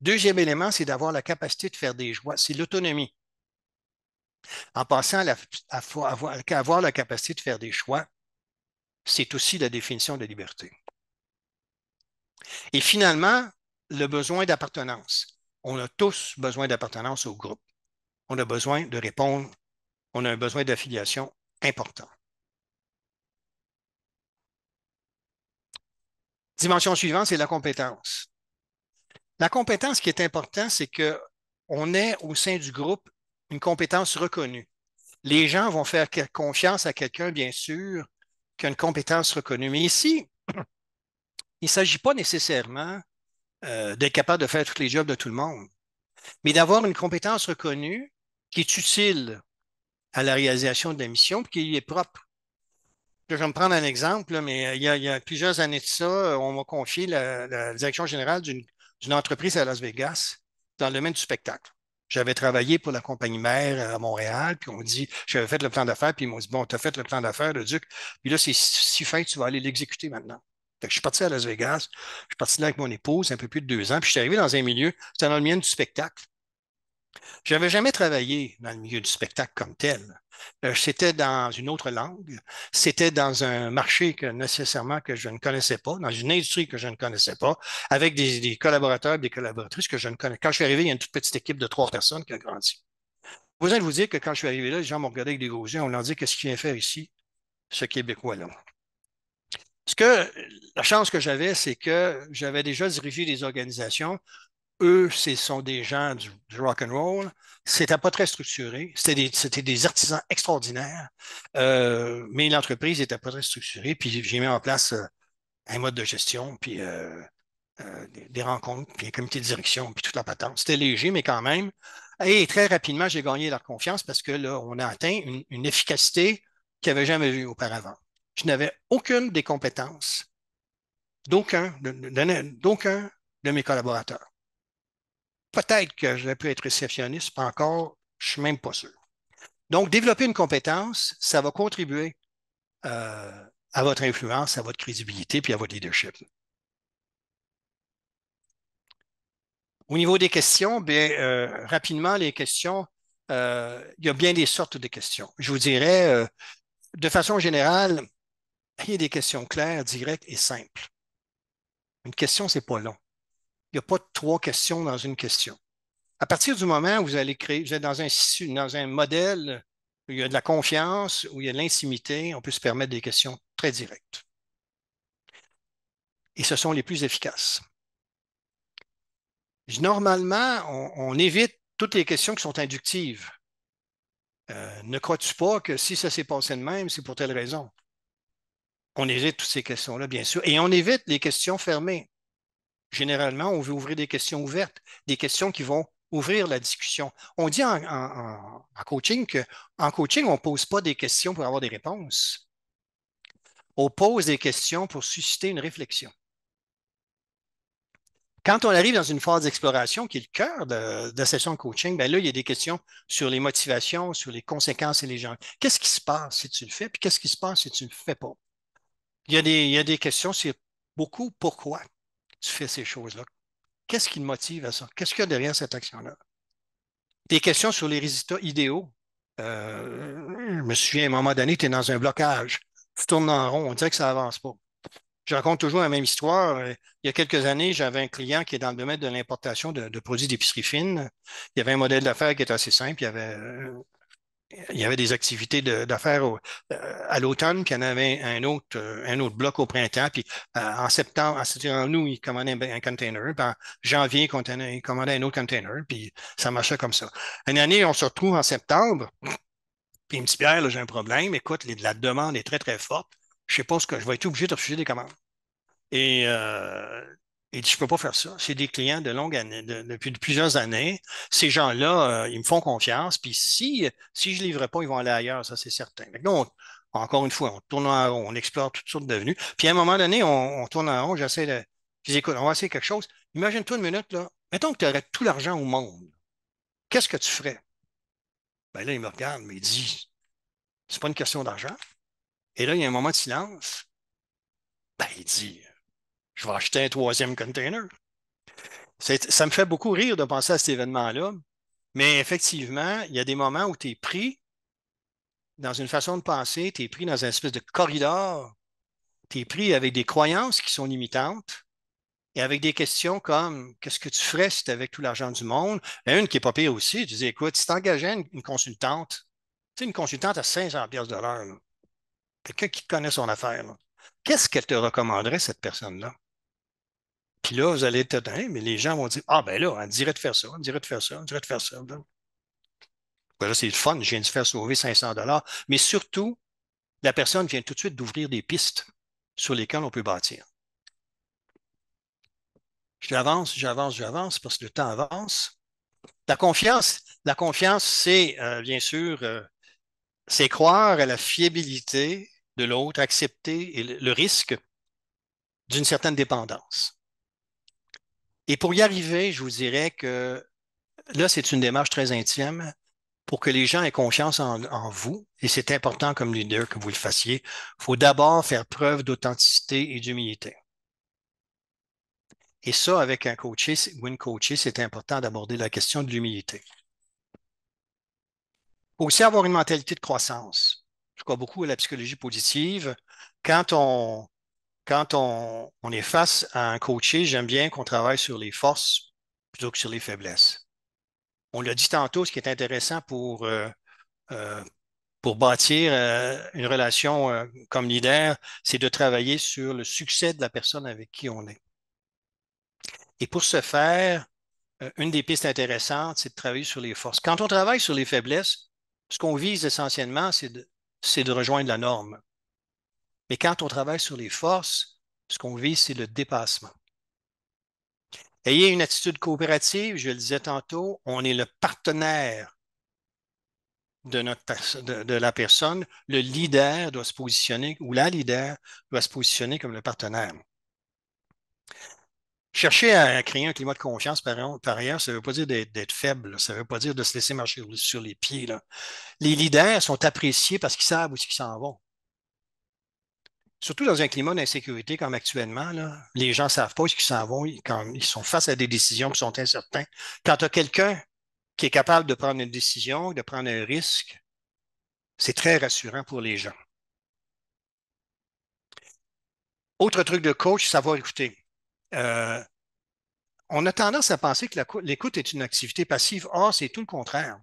Deuxième élément, c'est d'avoir la capacité de faire des choix. C'est l'autonomie. En passant avoir la capacité de faire des choix, c'est aussi la définition de liberté. Et finalement, le besoin d'appartenance. On a tous besoin d'appartenance au groupe. On a besoin de répondre. On a un besoin d'affiliation important. Dimension suivante, c'est la compétence. La compétence, ce qui est important, c'est qu'on ait au sein du groupe une compétence reconnue. Les gens vont faire confiance à quelqu'un, bien sûr, qui a une compétence reconnue. Mais ici, il ne s'agit pas nécessairement d'être capable de faire tous les jobs de tout le monde, mais d'avoir une compétence reconnue qui est utile à la réalisation de la mission et qui lui est propre. Je vais me prendre un exemple, là, mais il y a plusieurs années de ça, on m'a confié la direction générale d'une entreprise à Las Vegas dans le domaine du spectacle. J'avais travaillé pour la compagnie mère à Montréal, puis on dit, j'avais fait le plan d'affaires, puis ils m'ont dit, bon, tu as fait le plan d'affaires, le Duc, puis là, c'est si fin, tu vas aller l'exécuter maintenant. Fait que je suis parti à Las Vegas, je suis parti là avec mon épouse, un peu plus de 2 ans, puis je suis arrivé dans un milieu, c'était dans le milieu du spectacle. Je n'avais jamais travaillé dans le milieu du spectacle comme tel. C'était dans une autre langue, c'était dans un marché nécessairement que je ne connaissais pas, dans une industrie que je ne connaissais pas, avec des collaborateurs, des collaboratrices que je ne connais. Quand je suis arrivé, il y a une toute petite équipe de 3 personnes qui a grandi. Pas besoin de vous dire que quand je suis arrivé là, les gens m'ont regardé avec des gros yeux, on leur dit qu'est-ce qu'il vient faire ici, ce Québécois-là. La chance que j'avais, c'est que j'avais déjà dirigé des organisations eux, ce sont des gens du rock and roll. C'était pas très structuré. C'était des artisans extraordinaires, mais l'entreprise n'était pas très structurée. Puis j'ai mis en place un mode de gestion, puis des rencontres, puis un comité de direction, puis toute la patente. C'était léger, mais quand même. Et très rapidement, j'ai gagné leur confiance parce que là, on a atteint une efficacité qu'ils n'avaient jamais vue auparavant. Je n'avais aucune des compétences d'aucun de mes collaborateurs. Peut-être que j'aurais pu être réceptionniste, pas encore, je ne suis même pas sûr. Donc, développer une compétence, ça va contribuer à votre influence, à votre crédibilité, puis à votre leadership. Au niveau des questions, bien, rapidement, les questions, il y a bien des sortes de questions. Je vous dirais, de façon générale, il y a des questions claires, directes et simples. Une question, c'est pas long. Il n'y a pas trois questions dans une question. À partir du moment où vous allez créer, vous êtes dans un modèle où il y a de la confiance, où il y a de l'intimité, on peut se permettre des questions très directes. Et ce sont les plus efficaces. Normalement, on évite toutes les questions qui sont inductives. Ne crois-tu pas que si ça s'est passé de même, c'est pour telle raison? On évite toutes ces questions-là, bien sûr. Et on évite les questions fermées. Généralement, on veut ouvrir des questions ouvertes, des questions qui vont ouvrir la discussion. On dit en coaching qu'en coaching, on ne pose pas des questions pour avoir des réponses. On pose des questions pour susciter une réflexion. Quand on arrive dans une phase d'exploration, qui est le cœur de la session de coaching, bien là, il y a des questions sur les motivations, sur les conséquences et les gens. Qu'est-ce qui se passe si tu le fais, puis qu'est-ce qui se passe si tu ne le fais pas? Il y a des questions sur beaucoup pourquoi tu fais ces choses-là. Qu'est-ce qui te motive à ça? Qu'est-ce qu'il y a derrière cette action-là? Des questions sur les résultats idéaux. Je me souviens, à un moment donné, tu es dans un blocage. Tu tournes en rond, on dirait que ça avance pas. Je raconte toujours la même histoire. Il y a quelques années, j'avais un client qui est dans le domaine de l'importation de produits d'épicerie fine. Il y avait un modèle d'affaires qui était assez simple. Il y avait des activités d'affaires à l'automne, puis il y en avait un autre bloc au printemps. Puis en septembre, c'était en août, il commandait un container. Puis en janvier, il commandait un autre container. Puis ça marchait comme ça. Une année, on se retrouve en septembre, puis il me dit, Pierre, là, j'ai un problème. Écoute, la demande est très, très forte. Je ne sais pas ce que je vais être obligé de refuser des commandes. Et il dit, je ne peux pas faire ça. C'est des clients de longue année, depuis plusieurs années. Ces gens-là, ils me font confiance. Puis si je ne livre pas, ils vont aller ailleurs, ça c'est certain. Donc, encore une fois, on tourne en rond, on explore toutes sortes de devenus. Puis à un moment donné, on tourne en rond, j'essaie de. Je dis, écoute, on va essayer quelque chose. Imagine-toi une minute, là. Mettons que tu aurais tout l'argent au monde. Qu'est-ce que tu ferais? Ben là, il me regarde, mais il dit, c'est pas une question d'argent. Et là, il y a un moment de silence. Ben, il dit, je vais acheter un troisième container. Ça me fait beaucoup rire de penser à cet événement-là, mais effectivement, il y a des moments où tu es pris dans une façon de penser, tu es pris dans une espèce de corridor, tu es pris avec des croyances qui sont limitantes et avec des questions comme qu'est-ce que tu ferais si tu avais tout l'argent du monde? Et une qui n'est pas pire aussi, tu dis écoute, si tu engageais une consultante, tu sais, une consultante à 500 pièces de l'heure, là, quelqu'un qui connaît son affaire, là, qu'est-ce qu'elle te recommanderait, cette personne-là? Puis là, vous allez être, hein, mais les gens vont dire, ah ben là, on dirait de faire ça, on dirait de faire ça, on dirait de faire ça. Ben là, c'est le fun, je viens de faire sauver 500 $. Mais surtout, la personne vient tout de suite d'ouvrir des pistes sur lesquelles on peut bâtir. J'avance parce que le temps avance. La confiance, c'est bien sûr, c'est croire à la fiabilité de l'autre, accepter le risque d'une certaine dépendance. Et pour y arriver, je vous dirais que là, c'est une démarche très intime pour que les gens aient confiance en vous, et c'est important comme leader que vous le fassiez, il faut d'abord faire preuve d'authenticité et d'humilité. Et ça, avec un coaché ou une coachée, c'est important d'aborder la question de l'humilité. Il faut aussi avoir une mentalité de croissance. Je crois beaucoup à la psychologie positive. Quand on, on est face à un coaché, j'aime bien qu'on travaille sur les forces plutôt que sur les faiblesses. On l'a dit tantôt, ce qui est intéressant euh, pour bâtir une relation comme leader, c'est de travailler sur le succès de la personne avec qui on est. Et pour ce faire, une des pistes intéressantes, c'est de travailler sur les forces. Quand on travaille sur les faiblesses, ce qu'on vise essentiellement, c'est de rejoindre la norme. Mais quand on travaille sur les forces, ce qu'on vise, c'est le dépassement. Ayez une attitude coopérative, je le disais tantôt, on est le partenaire de la personne. Le leader doit se positionner, ou la leader doit se positionner comme le partenaire. Chercher à créer un climat de confiance, par ailleurs, ça ne veut pas dire d'être faible, là. Ça ne veut pas dire de se laisser marcher sur les pieds, là. Les leaders sont appréciés parce qu'ils savent où ils s'en vont. Surtout dans un climat d'insécurité comme actuellement, là, les gens ne savent pas où ils s'en vont quand ils sont face à des décisions qui sont incertains. Quand tu as quelqu'un qui est capable de prendre une décision, de prendre un risque, c'est très rassurant pour les gens. Autre truc de coach, savoir écouter. Euh, on a tendance à penser que l'écoute est une activité passive. Or, c'est tout le contraire.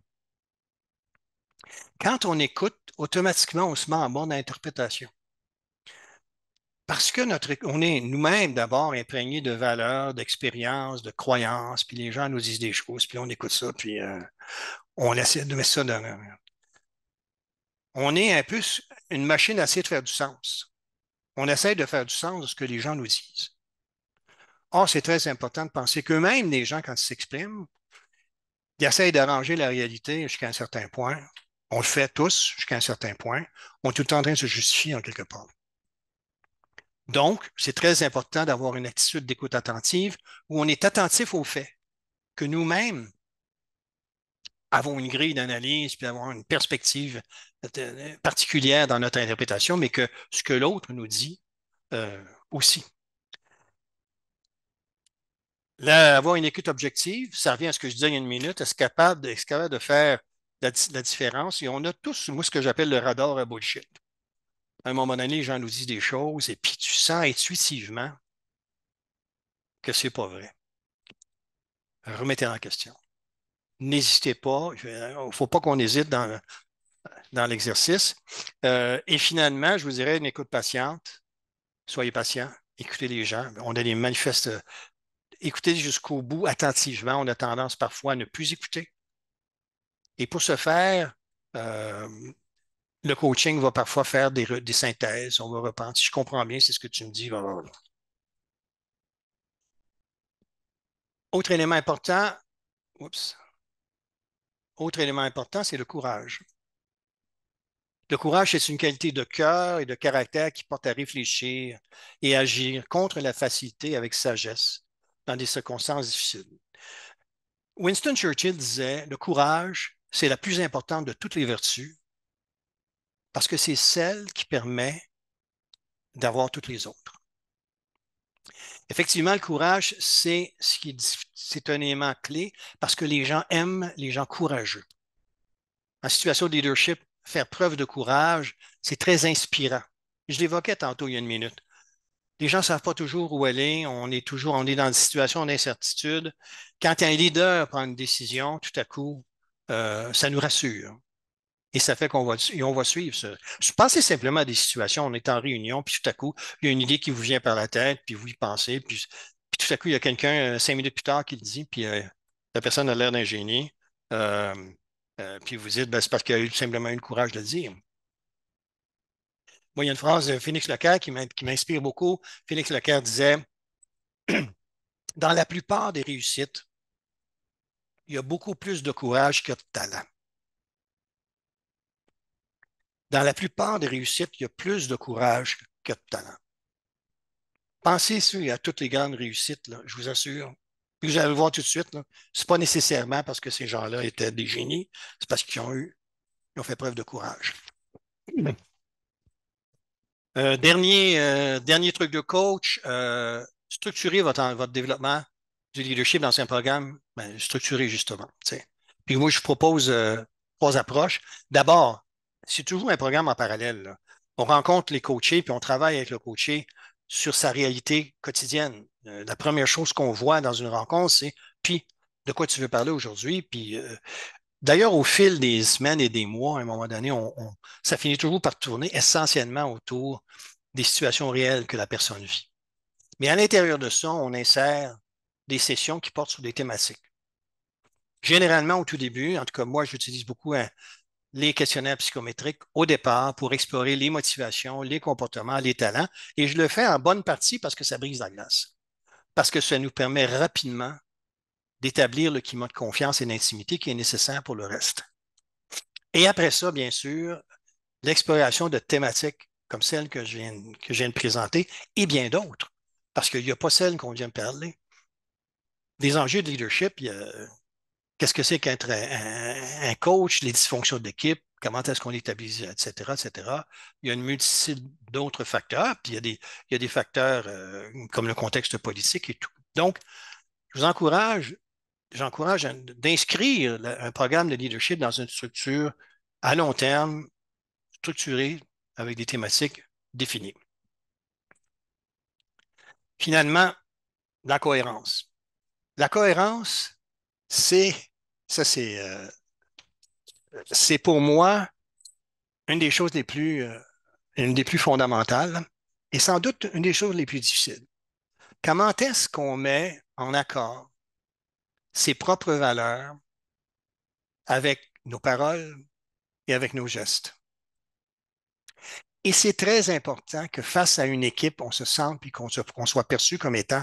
Quand on écoute, automatiquement, on se met en mode d'interprétation. Parce que on est nous-mêmes d'abord imprégnés de valeurs, d'expériences, de croyances, puis les gens nous disent des choses, puis on écoute ça, puis on essaie de mettre ça dans. On est un peu une machine à essayer de faire du sens. On essaie de faire du sens de ce que les gens nous disent. Or, c'est très important de penser qu'eux-mêmes, les gens, quand ils s'expriment, ils essayent d'arranger la réalité jusqu'à un certain point. On le fait tous jusqu'à un certain point. On est tout le temps en train de se justifier en quelque part. Donc, c'est très important d'avoir une attitude d'écoute attentive où on est attentif aux faits, que nous-mêmes avons une grille d'analyse, puis avons une perspective particulière dans notre interprétation, mais que ce que l'autre nous dit aussi. Là, avoir une écoute objective, ça revient à ce que je disais il y a une minute, être capable de faire la différence. Et on a tous, moi, ce que j'appelle le radar à bullshit. À un moment donné, les gens nous disent des choses et puis tu sens intuitivement que c'est pas vrai. Remettez en question. N'hésitez pas. Il ne faut pas qu'on hésite dans l'exercice. Et finalement, je vous dirais une écoute patiente. Soyez patient. Écoutez les gens. On a des manifestes. Écoutez jusqu'au bout attentivement. On a tendance parfois à ne plus écouter. Et pour ce faire, euh, le coaching va parfois faire des synthèses. On va reprendre. Si je comprends bien, c'est ce que tu me dis. Autre élément important, oups, autre élément important, c'est le courage. Le courage, c'est une qualité de cœur et de caractère qui porte à réfléchir et agir contre la facilité avec sagesse dans des circonstances difficiles. Winston Churchill disait, le courage, c'est la plus importante de toutes les vertus parce que c'est celle qui permet d'avoir toutes les autres. Effectivement, le courage, c'est un élément clé parce que les gens aiment les gens courageux. En situation de leadership, faire preuve de courage, c'est très inspirant. Je l'évoquais tantôt il y a une minute. Les gens ne savent pas toujours où aller. On est dans une situation d'incertitude. Quand un leader prend une décision, tout à coup, ça nous rassure. Et ça fait on va suivre ça. Pensez simplement à des situations. On est en réunion, puis tout à coup, il y a une idée qui vous vient par la tête, puis vous y pensez, puis tout à coup, il y a quelqu'un, 5 minutes plus tard, qui le dit, puis la personne a l'air d'un génie. Euh, puis vous dites, ben, c'est parce qu'il a eu simplement eu le courage de le dire. Moi, il y a une phrase de Félix Leclerc qui m'inspire beaucoup. Félix Leclerc disait, dans la plupart des réussites, il y a beaucoup plus de courage que de talent. Dans la plupart des réussites, il y a plus de courage que de talent. Pensez à toutes les grandes réussites, là, je vous assure. Puis vous allez le voir tout de suite, ce n'est pas nécessairement parce que ces gens-là étaient des génies, c'est parce ils ont fait preuve de courage. Dernier truc de coach, structurer votre développement du leadership dans un programme, ben, structurer justement. T'sais. Puis moi, je propose 3 approches. D'abord, c'est toujours un programme en parallèle, là. On rencontre les coachés, puis on travaille avec le coaché sur sa réalité quotidienne. La première chose qu'on voit dans une rencontre, c'est puis de quoi tu veux parler aujourd'hui, puis d'ailleurs, au fil des semaines et des mois, à un moment donné, ça finit toujours par tourner essentiellement autour des situations réelles que la personne vit. Mais à l'intérieur de ça, on insère des sessions qui portent sur des thématiques. Généralement, au tout début, en tout cas, moi, j'utilise beaucoup les questionnaires psychométriques au départ pour explorer les motivations, les comportements, les talents. Et je le fais en bonne partie parce que ça brise la glace. Parce que ça nous permet rapidement d'établir le climat de confiance et d'intimité qui est nécessaire pour le reste. Et après ça, bien sûr, l'exploration de thématiques comme celle que je viens de présenter et bien d'autres. Parce qu'il n'y a pas celle qu'on vient de parler. Des enjeux de leadership, qu'est-ce que c'est qu'être un coach, les dysfonctions d'équipe, comment est-ce qu'on établit, etc., etc. Il y a une multitude d'autres facteurs, puis il y a des facteurs comme le contexte politique et tout. Donc, je vous j'encourage d'inscrire un programme de leadership dans une structure à long terme, structurée, avec des thématiques définies. Finalement, la cohérence. La cohérence, c'est, ça c'est pour moi une des choses une des plus fondamentales et sans doute une des choses les plus difficiles. Comment est-ce qu'on met en accord ses propres valeurs avec nos paroles et avec nos gestes? Et c'est très important que face à une équipe, on se sente et qu'on soit perçu comme étant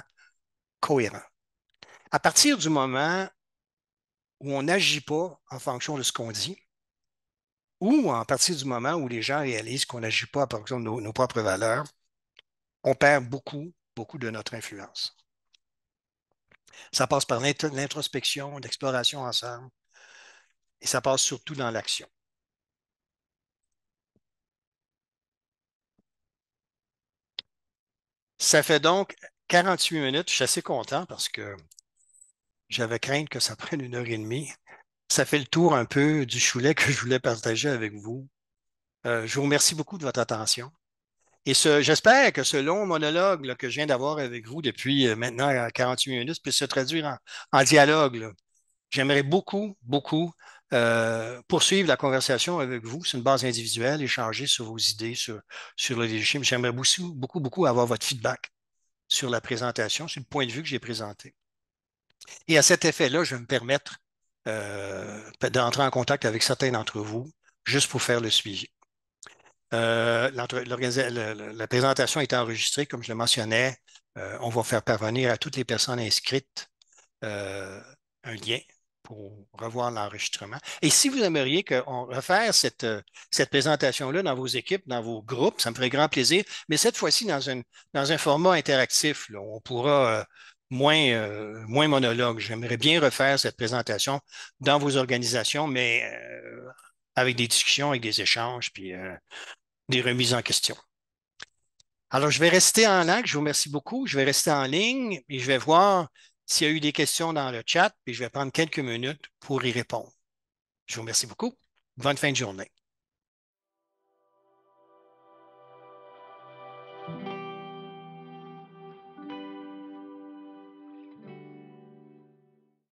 cohérent. À partir du moment où on n'agit pas en fonction de ce qu'on dit, ou à partir du moment où les gens réalisent qu'on n'agit pas en fonction de nos propres valeurs, on perd beaucoup, beaucoup de notre influence. Ça passe par l'introspection, l'exploration ensemble, et ça passe surtout dans l'action. Ça fait donc 48 minutes. Je suis assez content parce que j'avais crainte que ça prenne une heure et demie. Ça fait le tour un peu du choulet que je voulais partager avec vous. Je vous remercie beaucoup de votre attention. Et j'espère que ce long monologue là, que je viens d'avoir avec vous depuis maintenant 48 minutes puisse se traduire en dialogue, là. J'aimerais beaucoup, beaucoup poursuivre la conversation avec vous sur une base individuelle, échanger sur vos idées, sur le leadership. J'aimerais beaucoup, beaucoup, beaucoup avoir votre feedback sur la présentation, sur le point de vue que j'ai présenté. Et à cet effet-là, je vais me permettre d'entrer en contact avec certains d'entre vous juste pour faire le suivi. La présentation est enregistrée, comme je le mentionnais. On va faire parvenir à toutes les personnes inscrites euh, un lien pour revoir l'enregistrement. Et si vous aimeriez qu'on refaire cette présentation-là dans vos équipes, dans vos groupes, ça me ferait grand plaisir, mais cette fois-ci dans un format interactif, là, où on pourra moins monologue. J'aimerais bien refaire cette présentation dans vos organisations, mais avec des discussions, avec des échanges, puis des remises en question. Alors, je vais rester en ligne. Je vous remercie beaucoup. Je vais rester en ligne et je vais voir s'il y a eu des questions dans le chat, puis je vais prendre quelques minutes pour y répondre. Je vous remercie beaucoup. Bonne fin de journée.